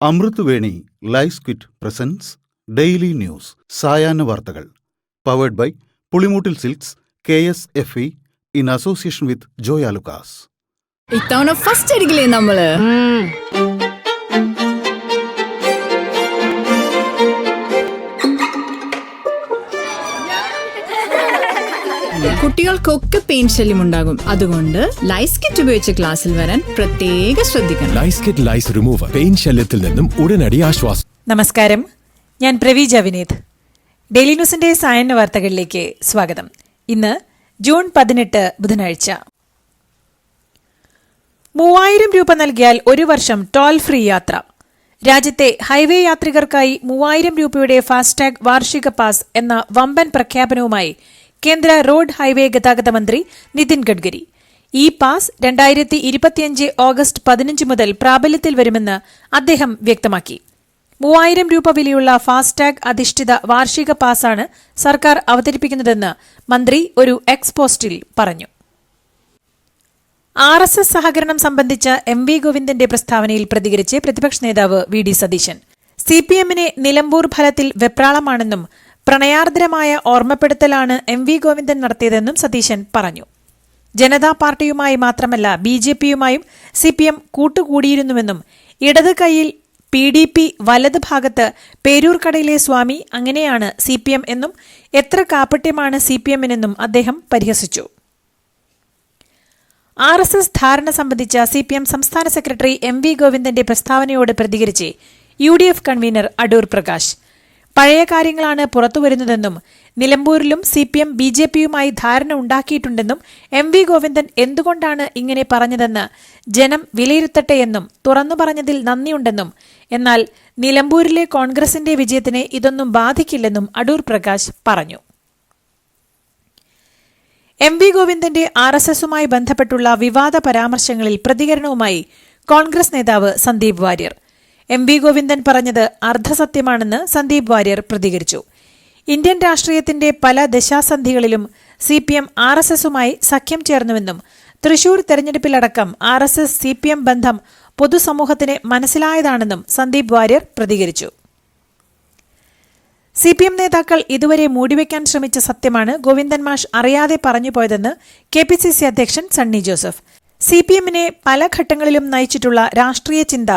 അമൃത് Veni life kit presents daily news സായാഹ്ന വാർത്തകൾ powered by Pulimoottil silks KSFE in association with Joyalukkas. ഇത്തവണ first അടിക്കില്ലേ നമ്മള്? കുട്ടികൾക്കൊക്കെ പെയിൻ ശല്യം ഉണ്ടാകും. അതുകൊണ്ട് ലൈസ് കിറ്റ് ഉപയോഗിച്ച് ക്ലാസ്സിൽ വരാൻ പ്രത്യേക ശ്രദ്ധിക്കണം. ലൈസ് കിറ്റ് ലൈസ് റിമൂവർ പെയിൻ ശല്യത്തിൽ നിന്നും ഉടനടി ആശ്വാസം. നമസ്കാരം, ഞാൻ പ്രവീജ വിനീത്. ഡെയിലി ന്യൂസിന്റെ സായന്ന വാർത്തകളിലേക്ക് സ്വാഗതം. ഇന്ന് ജൂൺ 18 ബുധനാഴ്ച. 3000 രൂപ നൽകിയാൽ ഒരു വർഷം ടോൾ ഫ്രീ യാത്ര. രാജ്യത്തെ ഹൈവേ യാത്രികർക്കായി 3000 രൂപയുടെ ഫാസ്ടാഗ് വാർഷിക പാസ് എന്ന വമ്പൻ പ്രഖ്യാപനവുമായി കേന്ദ്ര റോഡ് ഹൈവേ ഗതാഗത മന്ത്രി നിതിൻ ഗഡ്കരി. ഈ പാസ് 2025 ഓഗസ്റ്റ് 15 മുതൽ പ്രാബല്യത്തിൽ വരുമെന്ന് അദ്ദേഹം വ്യക്തമാക്കി. 3000 രൂപ വിലയുള്ള ഫാസ്ടാഗ് അധിഷ്ഠിത വാർഷിക പാസാണ് സർക്കാർ അവതരിപ്പിക്കുന്നതെന്ന് മന്ത്രി ഒരു എക്സ് പോസ്റ്റിൽ പറഞ്ഞു. RSS സഹകരണം സംബന്ധിച്ച MV ഗോവിന്ദന്റെ പ്രസ്താവനയിൽ പ്രതികരിച്ച് പ്രതിപക്ഷ നേതാവ് VD സതീശൻ CPM-നെ നിലമ്പൂർ ഫലത്തിൽ വെപ്രാളമാണെന്നും പ്രണയാർദ്രമായ ഓർമ്മപ്പെടുത്തലാണ് MV ഗോവിന്ദൻ നടത്തിയതെന്നും സതീശൻ പറഞ്ഞു. ജനതാ പാർട്ടിയുമായി മാത്രമല്ല BJP-യുമായും CPM കൂട്ടുകൂടിയിരുന്നുവെന്നും ഇടത് കൈയിൽ PDP, വലത് ഭാഗത്ത് പേരൂർക്കടയിലെ സ്വാമി, അങ്ങനെയാണ് CPM എന്നും എത്ര കാപ്പട്യമാണ് CPM-നെന്നും അദ്ദേഹം പരിഹസിച്ചു. RSS ധാരണ സംബന്ധിച്ച CPM സംസ്ഥാന സെക്രട്ടറി MV ഗോവിന്ദന്റെ പ്രസ്താവനയോട് പ്രതികരിച്ച് UDF കൺവീനർ അടൂർ പ്രകാശ് പഴയ കാര്യങ്ങളാണ് പുറത്തുവരുന്നതെന്നും നിലമ്പൂരിലും CPM BJP-യുമായി ധാരണ ഉണ്ടാക്കിയിട്ടുണ്ടെന്നും MV ഗോവിന്ദൻ എന്തുകൊണ്ടാണ് ഇങ്ങനെ പറഞ്ഞതെന്ന് ജനം വിലയിരുത്തട്ടെയെന്നും തുറന്നു പറഞ്ഞതിൽ നന്ദിയുണ്ടെന്നും എന്നാൽ നിലമ്പൂരിലെ കോൺഗ്രസിന്റെ വിജയത്തിനെ ഇതൊന്നും ബാധിക്കില്ലെന്നും അടൂർ പ്രകാശ് പറഞ്ഞു. MV ഗോവിന്ദന്റെ RSS-യുമായി ബന്ധപ്പെട്ടുള്ള വിവാദ പരാമർശങ്ങളിൽ പ്രതികരണവുമായി കോൺഗ്രസ് നേതാവ് സന്ദീപ് വാര്യർ. MV ഗോവിന്ദൻ പറഞ്ഞത് അർദ്ധസത്യമാണെന്ന് സന്ദീപ് വാര്യർ പ്രതികരിച്ചു. ഇന്ത്യൻ രാഷ്ട്രീയത്തിന്റെ പല ദശാസന്ധികളിലും CPM RSS-യുമായി സഖ്യം ചേർന്നുവെന്നും തൃശൂർ തെരഞ്ഞെടുപ്പിലടക്കം RSS CPM ബന്ധം പൊതുസമൂഹത്തിന് മനസ്സിലായതാണെന്നും സന്ദീപ് വാര്യർ പ്രതികരിച്ചു. CPM നേതാക്കൾ ഇതുവരെ മൂടിവെക്കാൻ ശ്രമിച്ച സത്യമാണ് ഗോവിന്ദൻ മാഷ് അറിയാതെ പറഞ്ഞുപോയതെന്ന് KPCC അധ്യക്ഷൻ സണ്ണി ജോസഫ്. CPM-നെ പല ഘട്ടങ്ങളിലും നയിച്ചിട്ടുള്ള രാഷ്ട്രീയ ചിന്ത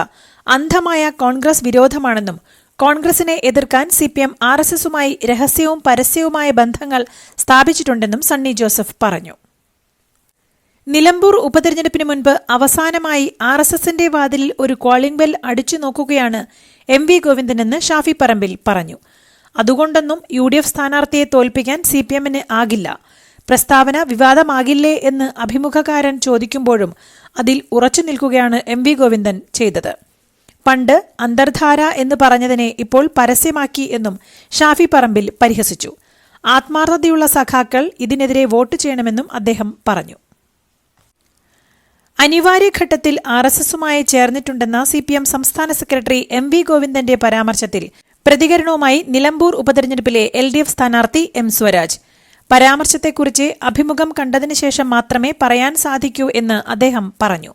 അന്ധമായ കോൺഗ്രസ് വിരോധമാണെന്നും കോൺഗ്രസിനെ എതിർക്കാൻ CPM RSS-യുമായി രഹസ്യവും പരസ്യവുമായ ബന്ധങ്ങൾ സ്ഥാപിച്ചിട്ടുണ്ടെന്നും സണ്ണി ജോസഫ് പറഞ്ഞു. നിലമ്പൂർ ഉപതെരഞ്ഞെടുപ്പിന് മുൻപ് അവസാനമായി RSS-ന്റെ വാതിലിൽ ഒരു കോളിംഗ് ബെൽ അടിച്ചു നോക്കുകയാണ് MV ഗോവിന്ദനെന്ന് ഷാഫി പറമ്പിൽ പറഞ്ഞു. അതുകൊണ്ടൊന്നും UDF സ്ഥാനാർത്ഥിയെ തോൽപ്പിക്കാൻ CPM-ന് ആകില്ല. പ്രസ്താവന വിവാദമാകില്ലേ എന്ന് അഭിമുഖകാരൻ ചോദിക്കുമ്പോഴും അതിൽ ഉറച്ചു നിൽക്കുകയാണ് MV ഗോവിന്ദൻ ചെയ്തത്. പണ്ട് അന്തർധാര എന്ന് പറഞ്ഞതിനെ ഇപ്പോൾ പരസ്യമാക്കി എന്നും ഷാഫി പറമ്പിൽ പരിഹസിച്ചു. ആത്മാർത്ഥതയുള്ള സഖാക്കൾ ഇതിനെതിരെ വോട്ട് ചെയ്യണമെന്നും അദ്ദേഹം പറഞ്ഞു. അനിവാര്യഘട്ടത്തിൽ RSS-യുമായി ചേർന്നിട്ടുണ്ടെന്ന CPM സംസ്ഥാന സെക്രട്ടറി MV ഗോവിന്ദന്റെ പരാമർശത്തിൽ പ്രതികരണവുമായി നിലമ്പൂർ ഉപതെരഞ്ഞെടുപ്പിലെ LDF സ്ഥാനാർത്ഥി M സ്വരാജ്. പരാമർശത്തെക്കുറിച്ച് അഭിമുഖം കണ്ടതിനു ശേഷം മാത്രമേ പറയാൻ സാധിക്കൂ എന്ന് അദ്ദേഹം പറഞ്ഞു.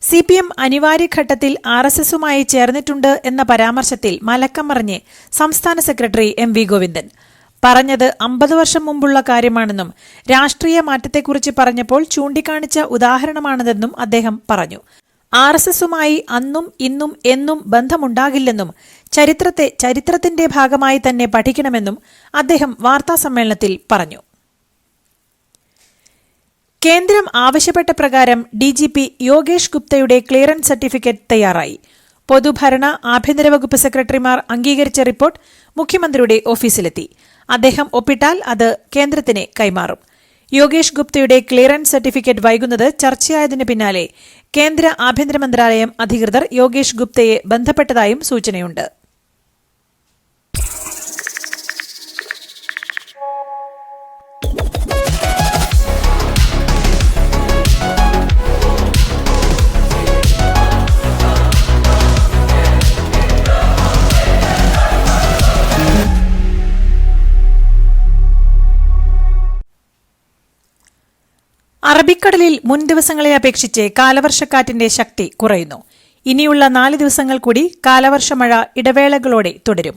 CPM അനിവാര്യഘട്ടത്തിൽ RSS-യുമായി ചേർന്നിട്ടുണ്ട് എന്ന പരാമർശത്തിൽ മലക്കം മറിഞ്ഞ് സംസ്ഥാന സെക്രട്ടറി MV ഗോവിന്ദൻ പറഞ്ഞത് 50 വർഷം മുമ്പുള്ള കാര്യമാണെന്നും രാഷ്ട്രീയ മാറ്റത്തെക്കുറിച്ച് പറഞ്ഞപ്പോൾ ചൂണ്ടിക്കാണിച്ച ഉദാഹരണമാണിതെന്നും അദ്ദേഹം പറഞ്ഞു. RSS-യുമായി അന്നും ഇന്നും എന്നും ബന്ധമുണ്ടാകില്ലെന്നും ചരിത്രത്തെ ചരിത്രത്തിന്റെ ഭാഗമായി തന്നെ പഠിക്കണമെന്നും അദ്ദേഹം വാർത്താസമ്മേളനത്തിൽ പറഞ്ഞു. കേന്ദ്രം ആവശ്യപ്പെട്ട പ്രകാരം DGP യോഗേഷ് ഗുപ്തയുടെ ക്ലിയറൻസ് സർട്ടിഫിക്കറ്റ് തയ്യാറായി. പൊതുഭരണ ആഭ്യന്തര വകുപ്പ് സെക്രട്ടറിമാർ അംഗീകരിച്ച റിപ്പോർട്ട് മുഖ്യമന്ത്രിയുടെ ഓഫീസിലെത്തി. അദ്ദേഹം ഒപ്പിട്ടാൽ അത് കേന്ദ്രത്തിന് കൈമാറും. യോഗേഷ് ഗുപ്തയുടെ ക്ലിയറൻസ് സർട്ടിഫിക്കറ്റ് വൈകുന്നത് ചർച്ചയായതിനു പിന്നാലെ കേന്ദ്ര ആഭ്യന്തര മന്ത്രാലയം അധികൃതർ യോഗേഷ് ഗുപ്തയെ ബന്ധപ്പെട്ടതായും സൂചനയുണ്ട്. അറബിക്കടലിൽ മുൻ ദിവസങ്ങളെ അപേക്ഷിച്ച് കാലവർഷക്കാറ്റിന്റെ ശക്തി കുറയുന്നു. ഇനിയുള്ള 4 ദിവസങ്ങൾ കൂടി കാലവർഷ മഴ ഇടവേളകളോടെ തുടരും.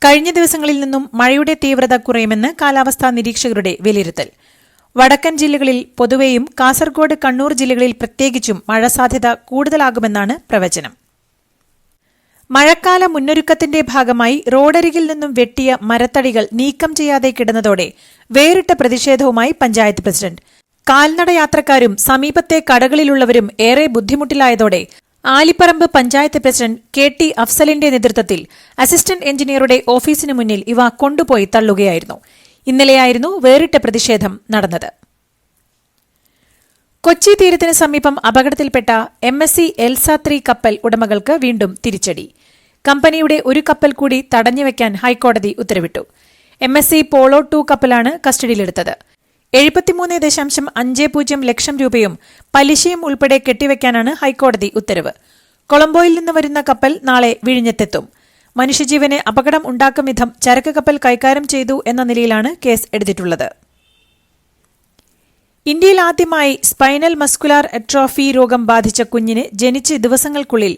കഴിഞ്ഞ ദിവസങ്ങളിൽ നിന്നും മഴയുടെ തീവ്രത കുറയുമെന്ന് കാലാവസ്ഥാ നിരീക്ഷകരുടെ വിലയിരുത്തൽ. വടക്കൻ ജില്ലകളിൽ പൊതുവെയും കാസർഗോഡ്, കണ്ണൂർ ജില്ലകളിൽ പ്രത്യേകിച്ചും മഴ സാധ്യത കൂടുതലാകുമെന്നാണ് പ്രവചനം. മഴക്കാല മുന്നൊരുക്കത്തിന്റെ ഭാഗമായി റോഡരികിൽ നിന്നും വെട്ടിയ മരത്തടികൾ നീക്കം ചെയ്യാതെ കിടന്നതോടെ വേറിട്ട പ്രതിഷേധവുമായി പഞ്ചായത്ത് പ്രസിഡന്റ്. കാൽനട യാത്രക്കാരും സമീപത്തെ കടകളിലുള്ളവരും ഏറെ ബുദ്ധിമുട്ടിലായതോടെ ആലിപ്പറമ്പ് പഞ്ചായത്ത് പ്രസിഡന്റ് KT അഫ്സലിന്റെ നേതൃത്വത്തിൽ അസിസ്റ്റന്റ് എഞ്ചിനീയറുടെ ഓഫീസിന് മുന്നിൽ ഇവ കൊണ്ടുപോയി തള്ളുകയായിരുന്നു. ഇന്നലെയായിരുന്നു വേറിട്ട പ്രതിഷേധം നടന്നത്. കൊച്ചി തീരത്തിന് സമീപം അപകടത്തിൽപ്പെട്ട MSC എൽസ 3 കപ്പൽ ഉടമകൾക്ക് വീണ്ടും തിരിച്ചടി. കമ്പനിയുടെ ഒരു കപ്പൽ കൂടി തടഞ്ഞുവെക്കാൻ ഹൈക്കോടതി ഉത്തരവിട്ടു. MSC പോളോ 2 കപ്പലാണ് കസ്റ്റഡിയിലെടുത്തത്. 73.50 ലക്ഷം രൂപയും പലിശയും ഉൾപ്പെടെ കെട്ടിവെക്കാനാണ് ഹൈക്കോടതി ഉത്തരവ്. കൊളംബോയിൽ നിന്ന് വരുന്ന കപ്പൽ നാളെ വിഴിഞ്ഞത്തെത്തും. മനുഷ്യജീവന് അപകടം ഉണ്ടാക്കും വിധം ചരക്ക് കപ്പൽ കൈകാര്യം ചെയ്തു എന്ന നിലയിലാണ് കേസ് എടുത്തിട്ടുള്ളത്. ഇന്ത്യയിൽ ആദ്യമായി സ്പൈനൽ മസ്കുലാർ അട്രോഫി രോഗം ബാധിച്ച കുഞ്ഞിന് ജനിച്ച് ദിവസങ്ങൾക്കുള്ളിൽ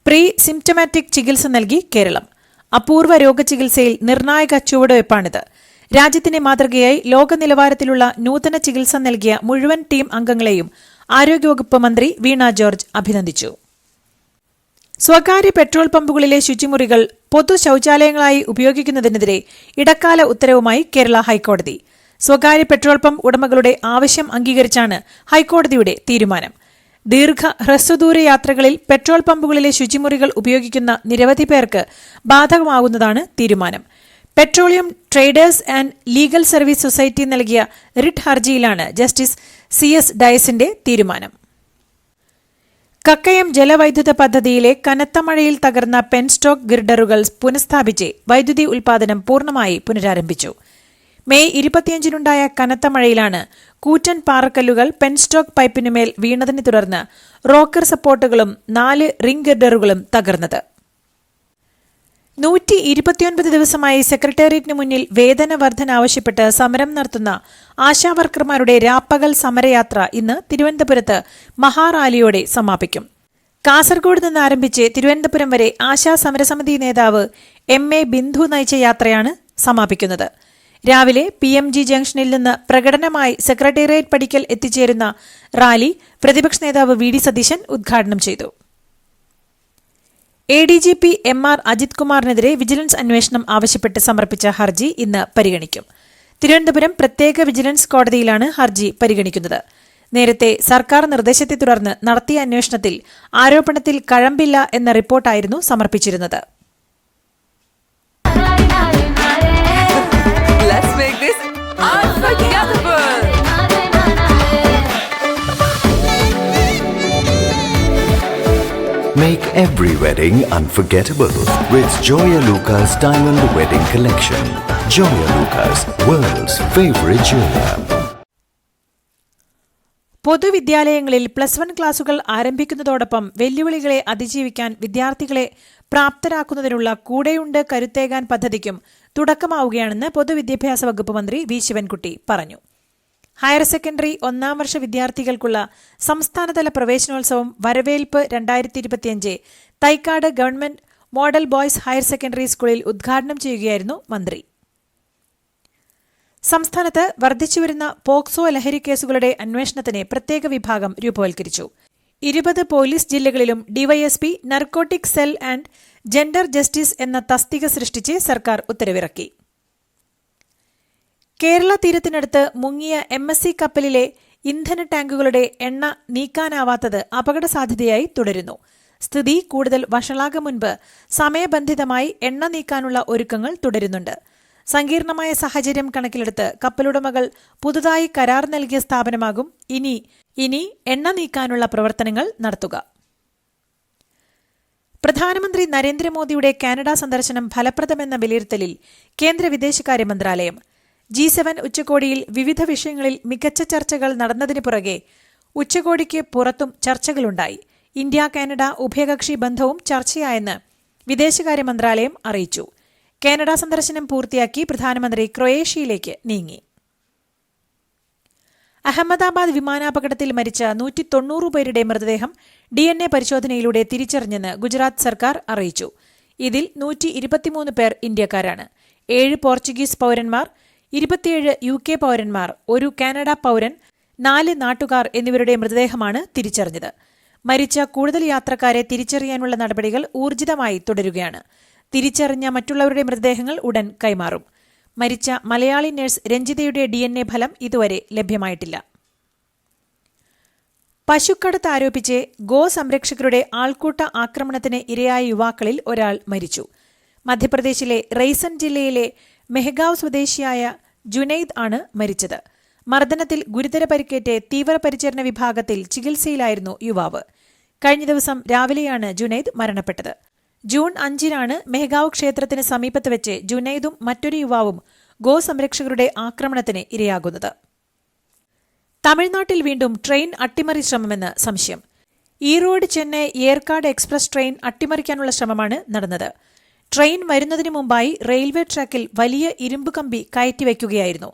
പ്രീ സിംപ്റ്റമാറ്റിക് ചികിത്സ നൽകി കേരളം. അപൂർവ രോഗചികിത്സയിൽ നിർണായക ചുവടുവയ്പ്പാണിത്. രാജ്യത്തിന്റെ മാതൃകയായി ലോക നിലവാരത്തിലുള്ള നൂതന ചികിത്സ നൽകിയ മുഴുവൻ ടീം അംഗങ്ങളെയും ആരോഗ്യവകുപ്പ് മന്ത്രി വീണ ജോർജ് അഭിനന്ദിച്ചു. സ്വകാര്യ പെട്രോൾ പമ്പുകളിലെ ശുചിമുറികൾ പൊതു ശൌചാലയങ്ങളായി ഉപയോഗിക്കുന്നതിനെതിരെ ഇടക്കാല ഉത്തരവുമായി കേരള ഹൈക്കോടതി. സ്വകാര്യ പെട്രോൾ പമ്പ് ഉടമകളുടെ ആവശ്യം അംഗീകരിച്ചാണ് ഹൈക്കോടതിയുടെ തീരുമാനം. ഹ്രസ്വദൂര യാത്രകളിൽ പെട്രോൾ പമ്പുകളിലെ ശുചിമുറികൾ ഉപയോഗിക്കുന്ന നിരവധി പേർക്ക് ബാധകമാകുന്നതാണ് തീരുമാനം. Petroleum traders and legal service society നൽകിയ റിട്ട് ഹർജിയിലാണ് ജസ്റ്റിസ് CS ഡയസിന്റെ തീരുമാനം. കക്കയം ജലവൈദ്യുത പദ്ധതിയിലെ കനത്ത മഴയിൽ തകർന്ന പെൻസ്റ്റോക്ക് ഗിർഡറുകൾ പുനഃസ്ഥാപിച്ച് വൈദ്യുതി ഉൽപാദനം പൂർണ്ണമായി പുനരാരംഭിച്ചു. മെയ് 25-നുണ്ടായ കനത്ത മഴയിലാണ് കൂറ്റൻ പാറക്കല്ലുകൾ പെൻസ്റ്റോക്ക് പൈപ്പിനുമേൽ വീണതിനെ തുടർന്ന് റോക്കർ സപ്പോർട്ടുകളും 4 റിംഗ് ഗിർഡറുകളും തകർന്നത്. 129 ദിവസമായി സെക്രട്ടേറിയറ്റിന് മുന്നിൽ വേതന വർധന ആവശ്യപ്പെട്ട് സമരം നടത്തുന്ന ആശാവർക്കർമാരുടെ രാപ്പകൽ സമരയാത്ര ഇന്ന് തിരുവനന്തപുരത്ത് മഹാറാലിയോടെ സമാപിക്കും. കാസർഗോഡ് നിന്ന് ആരംഭിച്ച് തിരുവനന്തപുരം വരെ ആശാ സമരസമിതി നേതാവ് MA ബിന്ദു നയിച്ച യാത്രയാണ് സമാപിക്കുന്നത്. രാവിലെ PMG ജംഗ്ഷനിൽ നിന്ന് പ്രകടനമായി സെക്രട്ടേറിയറ്റ് പടിക്കൽ എത്തിച്ചേരുന്ന റാലി പ്രതിപക്ഷ നേതാവ് VD സതീശൻ ഉദ്ഘാടനം ചെയ്തു. ADGP MR അജിത് കുമാറിനെതിരെ വിജിലൻസ് അന്വേഷണം ആവശ്യപ്പെട്ട് സമർപ്പിച്ച ഹർജി ഇന്ന് പരിഗണിക്കും. തിരുവനന്തപുരം പ്രത്യേക വിജിലൻസ് കോടതിയിലാണ് ഹർജി പരിഗണിക്കുന്നത്. നേരത്തെ സർക്കാർ നിർദ്ദേശത്തെ തുടർന്ന് നടത്തിയ അന്വേഷണത്തിൽ ആരോപണത്തിൽ കഴമ്പില്ല എന്ന റിപ്പോർട്ടായിരുന്നു സമർപ്പിച്ചിരുന്നത്. Make every wedding unforgettable with Joya Lucas Diamond Wedding Collection. Joya Lucas, world's favorite jeweler. പൊതുവിദ്യാലയങ്ങളിൽ +1 ക്ലാസുകൾ ആരംഭിക്കുന്നതോടൊപ്പം വെല്ലുവിളികളെ അതിജീവിക്കാൻ വിദ്യാർത്ഥികളെ പ്രാപ്തരാക്കുന്നതിനുള്ള കൂടെയുണ്ട് കരുത്തേകാൻ പദ്ധതിക്കും തുടക്കമാവുകയാണെന്ന് പൊതുവിദ്യാഭ്യാസ വകുപ്പ് മന്ത്രി V ശിവൻകുട്ടി പറഞ്ഞു. ഹയർ സെക്കൻഡറി 1ാം വർഷ വിദ്യാർത്ഥികൾക്കുള്ള സംസ്ഥാനതല പ്രവേശനോത്സവം വരവേൽപ്പ് 2025 Thycaud government model boys higher secondary സ്കൂളിൽ ഉദ്ഘാടനം ചെയ്യുകയായിരുന്നു മന്ത്രി. സംസ്ഥാനത്ത് വർദ്ധിച്ചുവരുന്ന പോക്സോ ലഹരി കേസുകളുടെ അന്വേഷണത്തിന് പ്രത്യേക വിഭാഗം രൂപവൽക്കരിച്ചു. 20 പോലീസ് ജില്ലകളിലും DYSP, narcotic cell and gender justice എന്ന തസ്തിക സൃഷ്ടിച്ച് സർക്കാർ ഉത്തരവിറക്കി. കേരള തീരത്തിനടുത്ത് മുങ്ങിയ MSC കപ്പലിലെ ഇന്ധന ടാങ്കുകളുടെ എണ്ണ നീക്കാനാവാത്തത് അപകട സാധ്യതയായി തുടരുന്നു. സ്ഥിതി കൂടുതൽ വഷളാകും മുൻപ് സമയബന്ധിതമായി എണ്ണ നീക്കാനുള്ള ഒരുക്കങ്ങൾ തുടരുന്നുണ്ട്. സങ്കീർണമായ സാഹചര്യം കണക്കിലെടുത്ത് കപ്പലുടമകൾ പുതുതായി കരാർ നൽകിയ സ്ഥാപനമാകും ഇനി എണ്ണ നീക്കാനുള്ള പ്രവർത്തനങ്ങൾ നടത്തുക. പ്രധാനമന്ത്രി നരേന്ദ്രമോദിയുടെ കാനഡ സന്ദർശനം ഫലപ്രദമെന്ന വിലയിരുത്തലിൽ കേന്ദ്ര വിദേശകാര്യ മന്ത്രാലയം. G7 ഉച്ചകോടിയിൽ വിവിധ വിഷയങ്ങളിൽ മികച്ച ചർച്ചകൾ നടന്നതിനു പുറകെ ഉച്ചകോടിക്ക് പുറത്തും ചർച്ചകളുണ്ടായി. ഇന്ത്യ കാനഡ ഉഭയകക്ഷി ബന്ധവും ചർച്ചയായെന്ന് വിദേശകാര്യ മന്ത്രാലയം അറിയിച്ചു. കാനഡ സന്ദർശനം പൂർത്തിയാക്കി പ്രധാനമന്ത്രി ക്രൊയേഷ്യയിലേക്ക് നീങ്ങി. അഹമ്മദാബാദ് വിമാനാപകടത്തിൽ മരിച്ച 190 പേരുടെ മൃതദേഹം DNA പരിശോധനയിലൂടെ തിരിച്ചറിഞ്ഞെന്ന് ഗുജറാത്ത് സർക്കാർ അറിയിച്ചു. ഇതിൽ 123 പേർ ഇന്ത്യക്കാരാണ്. 7 പോർച്ചുഗീസ് പൌരന്മാർ, 27 UK പൌരന്മാർ, 1 കാനഡ പൌരൻ, 4 നാട്ടുകാർ എന്നിവരുടെ മൃതദേഹമാണ് തിരിച്ചറിഞ്ഞത്. മരിച്ച കൂടുതൽ യാത്രക്കാരെ തിരിച്ചറിയാനുള്ള നടപടികൾ ഊർജിതമായി തുടരുകയാണ്. തിരിച്ചറിഞ്ഞ മറ്റുള്ളവരുടെ മൃതദേഹങ്ങൾ ഉടൻ കൈമാറും. മരിച്ച മലയാളി നഴ്സ് രഞ്ജിതയുടെ DNA ഫലം ഇതുവരെ ലഭ്യമായിട്ടില്ല. പശുക്കടത്ത് ആരോപിച്ച് ഗോസംരക്ഷകരുടെ ആൾക്കൂട്ട ആക്രമണത്തിന് ഇരയായ യുവാക്കളിൽ ഒരാൾ മരിച്ചു. മധ്യപ്രദേശിലെ റൈസൻ ജില്ലയിലെ മെഹ്ഗാവ് സ്വദേശിയായ ജുനൈദ് ആണ് മരിച്ചത്. മർദ്ദനത്തിൽ ഗുരുതര പരിക്കേറ്റ് തീവ്രപരിചരണ വിഭാഗത്തിൽ ചികിത്സയിലായിരുന്നു യുവാവ്. കഴിഞ്ഞ ദിവസം രാവിലെയാണ് ജുനൈദ് മരണപ്പെട്ടത്. ജൂൺ 5-നാണ് മെഹ്ഗാവ് ക്ഷേത്രത്തിന് സമീപത്ത് വെച്ച് ജുനൈദും മറ്റൊരു യുവാവും ഗോസംരക്ഷകരുടെ ആക്രമണത്തിന് ഇരയാകുന്നത്. തമിഴ്നാട്ടിൽ വീണ്ടും ട്രെയിൻ അട്ടിമറി ശ്രമമെന്ന് സംശയം. ഈറോഡ് ചെന്നൈ ഏർക്കാട് എക്സ്പ്രസ് ട്രെയിൻ അട്ടിമറിക്കാനുള്ള ശ്രമമാണ് നടന്നത്. ട്രെയിൻ വരുന്നതിനു മുമ്പായി റെയിൽവേ ട്രാക്കിൽ വലിയ ഇരുമ്പ് കമ്പി കയറ്റിവയ്ക്കുകയായിരുന്നു.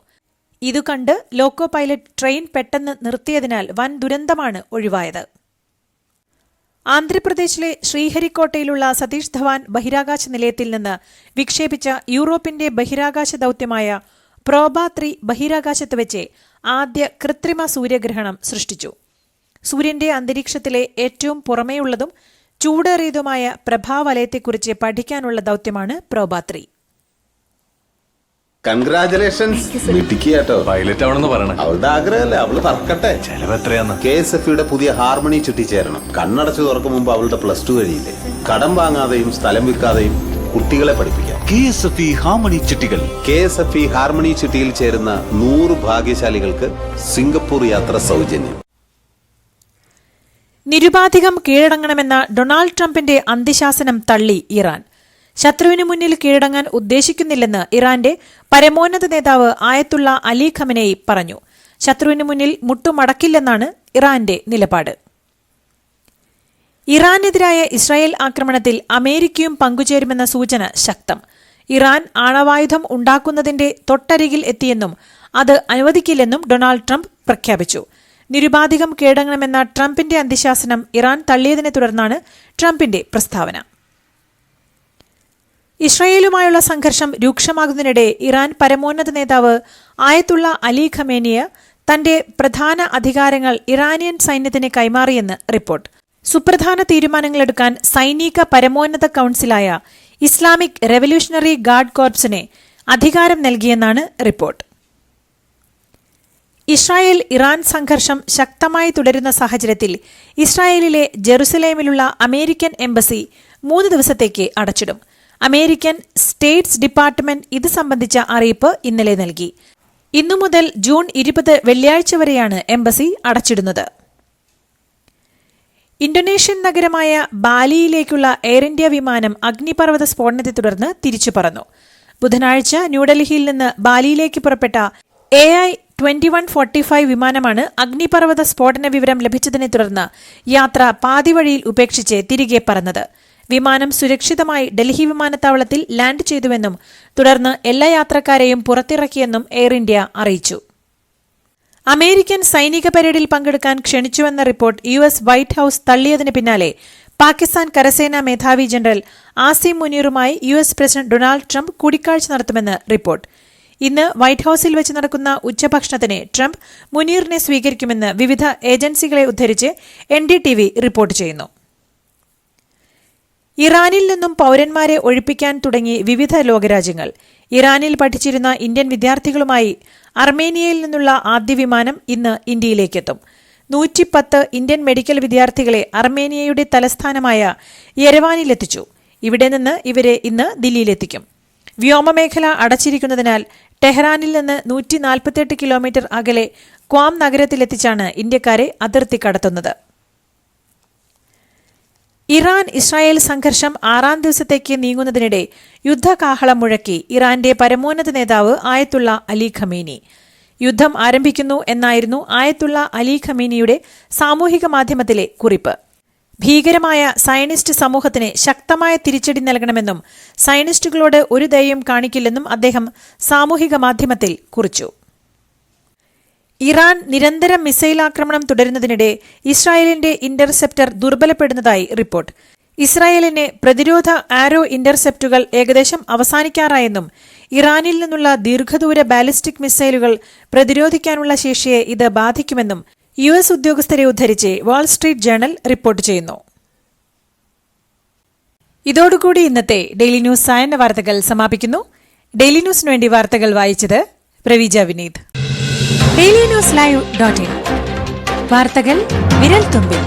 ഇതുകണ്ട് ലോക്കോ പൈലറ്റ് ട്രെയിൻ പെട്ടെന്ന് നിർത്തിയതിനാൽ വൻ ദുരന്തമാണ് ഒഴിവായത്. ആന്ധ്രാപ്രദേശിലെ ശ്രീഹരിക്കോട്ടയിലുള്ള സതീഷ് ധവാൻ ബഹിരാകാശ നിലയത്തിൽ നിന്ന് വിക്ഷേപിച്ച യൂറോപ്പിന്റെ ബഹിരാകാശ ദൌത്യമായ പ്രോബ 3 ബഹിരാകാശത്ത് വെച്ച് ആദ്യ കൃത്രിമ സൂര്യഗ്രഹണം സൃഷ്ടിച്ചു. സൂര്യന്റെ അന്തരീക്ഷത്തിലെ ഏറ്റവും പുറമേയുള്ളതും ചൂടേറിയതുമായ പ്രഭാവലയത്തെക്കുറിച്ച് പഠിക്കാനുള്ള ദൌത്യമാണ് പ്രോബ 3. കൺഗ്രാചുലേഷൻസ്. മിടുക്കിയാട്ടോ. പൈലറ്റ് ആവണമെന്ന് പറയണേ. അവളുടെ ആഗ്രഹമല്ലേ, അവള് പറക്കട്ടെ. ചെലവ് എത്രയാന്ന്? KSFEയുടെ പുതിയ ഹാർമണി ചുറ്റി ചേരണം. കണ്ണടച്ചു തുറക്കും മുമ്പ് അവളുടെ +2 കഴിയില്ലേ. കടം വാങ്ങാതെയും സ്ഥലം വിൽക്കാതെയും കുട്ടികളെ പഠിപ്പിക്കാം. KSFE ഹാർമണി ചിട്ടികൾ. KSFE ഹാർമണി ചുറ്റിയിൽ ചേരുന്ന 100 ഭാഗ്യശാലികൾക്ക് സിംഗപ്പൂർ യാത്ര സൗജന്യം. നിരുപാധികം കീഴടങ്ങണമെന്ന ഡൊണാൾഡ് ട്രംപിന്റെ അന്ത്യശാസനം തള്ളി ഇറാൻ. ശത്രുവിനു മുന്നിൽ കീഴടങ്ങാൻ ഉദ്ദേശിക്കുന്നില്ലെന്ന് ഇറാന്റെ പരമോന്നത നേതാവ് ആയത്തുള്ള അലി ഖമനേയി പറഞ്ഞു. ശത്രുവിനു മുന്നിൽ മുട്ടുമടക്കില്ലെന്നാണ് ഇറാന്റെ നിലപാട്. ഇറാനെതിരായ ഇസ്രായേൽ ആക്രമണത്തിൽ അമേരിക്കയും പങ്കുചേരുമെന്ന സൂചന ശക്തം. ഇറാൻ ആണവായുധം ഉണ്ടാക്കുന്നതിന്റെ തൊട്ടരികിൽ എത്തിയെന്നും അത് അനുവദിക്കില്ലെന്നും ഡൊണാൾഡ് ട്രംപ് പ്രഖ്യാപിച്ചു. നിരുപാധികം കീഴടങ്ങണമെന്ന ട്രംപിന്റെ അന്ത്യശാസനം ഇറാൻ തള്ളിയതിനെ തുടർന്നാണ് ട്രംപിന്റെ പ്രസ്താവന. ഇസ്രായേലുമായുള്ള സംഘർഷം രൂക്ഷമാകുന്നതിനിടെ ഇറാൻ പരമോന്നത നേതാവ് ആയത്തുള്ള അലി ഖമേനിയെ തന്റെ പ്രധാന അധികാരങ്ങൾ ഇറാനിയൻ സൈന്യത്തിന് കൈമാറിയെന്ന് റിപ്പോർട്ട്. സുപ്രധാന തീരുമാനങ്ങളെടുക്കാൻ സൈനിക പരമോന്നത കൌൺസിലായ ഇസ്ലാമിക് റെവല്യൂഷണറി ഗാർഡ് കോർപ്സിനെ അധികാരം നൽകിയെന്നാണ് റിപ്പോർട്ട്. ഇസ്രായേൽ ഇറാൻ സംഘർഷം ശക്തമായി തുടരുന്ന സാഹചര്യത്തിൽ ഇസ്രായേലിലെ ജെറുസലേമിലുള്ള അമേരിക്കൻ എംബസി 3 ദിവസത്തേക്ക് അടച്ചിടും. അമേരിക്കൻ സ്റ്റേറ്റ്സ് ഡിപ്പാർട്ട്മെന്റ് ഇത് സംബന്ധിച്ച അറിയിപ്പ് ഇന്നലെ നൽകി. ഇന്നു മുതൽ ജൂൺ 20 വെള്ളിയാഴ്ച വരെയാണ് എംബസി അടച്ചിടുന്നത്. ഇന്തോനേഷ്യൻ നഗരമായ ബാലിയിലേക്കുള്ള എയർ ഇന്ത്യ വിമാനം അഗ്നിപർവ്വത സ്ഫോടനത്തെ തുടർന്ന് തിരിച്ചു പറന്നു. ബുധനാഴ്ച ന്യൂഡൽഹിയിൽ നിന്ന് ബാലിയിലേക്ക് പുറപ്പെട്ട AI-2145 വിമാനമാണ് അഗ്നിപർവ്വത സ്ഫോടന വിവരം ലഭിച്ചതിനെ തുടർന്ന് യാത്ര പാതിവഴിയിൽ ഉപേക്ഷിച്ച് തിരികെ പറന്നത്. വിമാനം സുരക്ഷിതമായി ഡൽഹി വിമാനത്താവളത്തിൽ ലാൻഡ് ചെയ്തുവെന്നും തുടർന്ന് എല്ലാ യാത്രക്കാരെയും പുറത്തിറക്കിയെന്നും എയർ ഇന്ത്യ അറിയിച്ചു. അമേരിക്കൻ സൈനിക പരേഡിൽ പങ്കെടുക്കാൻ ക്ഷണിച്ചുവെന്ന റിപ്പോർട്ട് US വൈറ്റ് ഹൌസ് തള്ളിയതിന് പിന്നാലെ പാകിസ്ഥാൻ കരസേനാ മേധാവി ജനറൽ ആസിം മുനീറുമായി US പ്രസിഡന്റ് ഡൊണാൾഡ് ട്രംപ് കൂടിക്കാഴ്ച നടത്തുമെന്ന് റിപ്പോർട്ട്. ഇന്ന് വൈറ്റ് ഹൌസിൽ വെച്ച് നടക്കുന്ന ഉച്ചഭക്ഷണത്തിന് ട്രംപ് മുനീറിനെ സ്വീകരിക്കുമെന്ന് വിവിധ ഏജൻസികളെ ഉദ്ധരിച്ച് NDTV റിപ്പോർട്ട് ചെയ്യുന്നു. ഇറാനിൽ നിന്നും പൌരന്മാരെ ഒഴിപ്പിക്കാൻ തുടങ്ങി വിവിധ ലോകരാജ്യങ്ങൾ. ഇറാനിൽ പഠിച്ചിരുന്ന ഇന്ത്യൻ വിദ്യാർത്ഥികളുമായി അർമേനിയയിൽ നിന്നുള്ള ആദ്യ വിമാനം ഇന്ന് ഇന്ത്യയിലേക്കെത്തും. 110 ഇന്ത്യൻ മെഡിക്കൽ വിദ്യാർത്ഥികളെ അർമേനിയയുടെ തലസ്ഥാനമായ യെരവാനിലെത്തിച്ചു. ഇവിടെ നിന്ന് ഇവരെ ഇന്ന് ദില്ലിയിലെത്തിക്കും. വ്യോമമേഖല അടച്ചിരിക്കുന്നതിനാൽ ടെഹ്റാനിൽ നിന്ന് 148 കിലോമീറ്റർ അകലെ ക്വാം നഗരത്തിലെത്തിച്ചാണ് ഇന്ത്യക്കാരെ അതിർത്തി കടത്തുന്നത്. ഇറാൻ ഇസ്രായേൽ സംഘർഷം 6ാം ദിവസത്തേക്ക് നീങ്ങുന്നതിനിടെ യുദ്ധകാഹളം മുഴക്കി ഇറാന്റെ പരമോന്നത നേതാവ് ആയത്തുള്ള അലി ഖമേനി. യുദ്ധം ആരംഭിക്കുന്നു എന്നായിരുന്നു ആയത്തുള്ള അലി ഖമേനിയുടെ സാമൂഹിക മാധ്യമത്തിലെ കുറിപ്പ്. ഭീകരമായ സയനിസ്റ്റ് സമൂഹത്തിന് ശക്തമായ തിരിച്ചടി നൽകണമെന്നും സയനിസ്റ്റുകളോട് ഒരു ദയയും കാണിക്കില്ലെന്നും അദ്ദേഹം സാമൂഹിക മാധ്യമത്തിൽ കുറിച്ചു. ഇറാൻ നിരന്തരം മിസൈൽ ആക്രമണം തുടരുന്നതിനിടെ ഇസ്രായേലിന്റെ ഇന്റർസെപ്റ്റർ ദുർബലപ്പെടുന്നതായി റിപ്പോർട്ട്. ഇസ്രായേലിന് പ്രതിരോധ ആരോ ഇന്റർസെപ്റ്റുകൾ ഏകദേശം അവസാനിക്കാറായെന്നും ഇറാനിൽ നിന്നുള്ള ദീർഘദൂര ബാലിസ്റ്റിക് മിസൈലുകൾ പ്രതിരോധിക്കാനുള്ള ശേഷിയെ ഇത് ബാധിക്കുമെന്നും US ഉദ്യോഗസ്ഥരെ ഉദ്ധരിച്ച് വാൾസ്ട്രീറ്റ് ജേണൽ റിപ്പോർട്ട് ചെയ്യുന്നു. ഇതോടുകൂടി ഇന്നത്തെ ഡെയിലി ന്യൂസ് സായന്ന വാർത്തകൾ സമാപിക്കുന്നു. ഡെയിലി ന്യൂസിനു വേണ്ടി വാർത്തകൾ വായിച്ചത് പ്രവീജ വിനീത്. ഡെയിലി ന്യൂസ് ലൈവ്.in വാർത്തകൾ വിരൽ തുമ്പിൽ.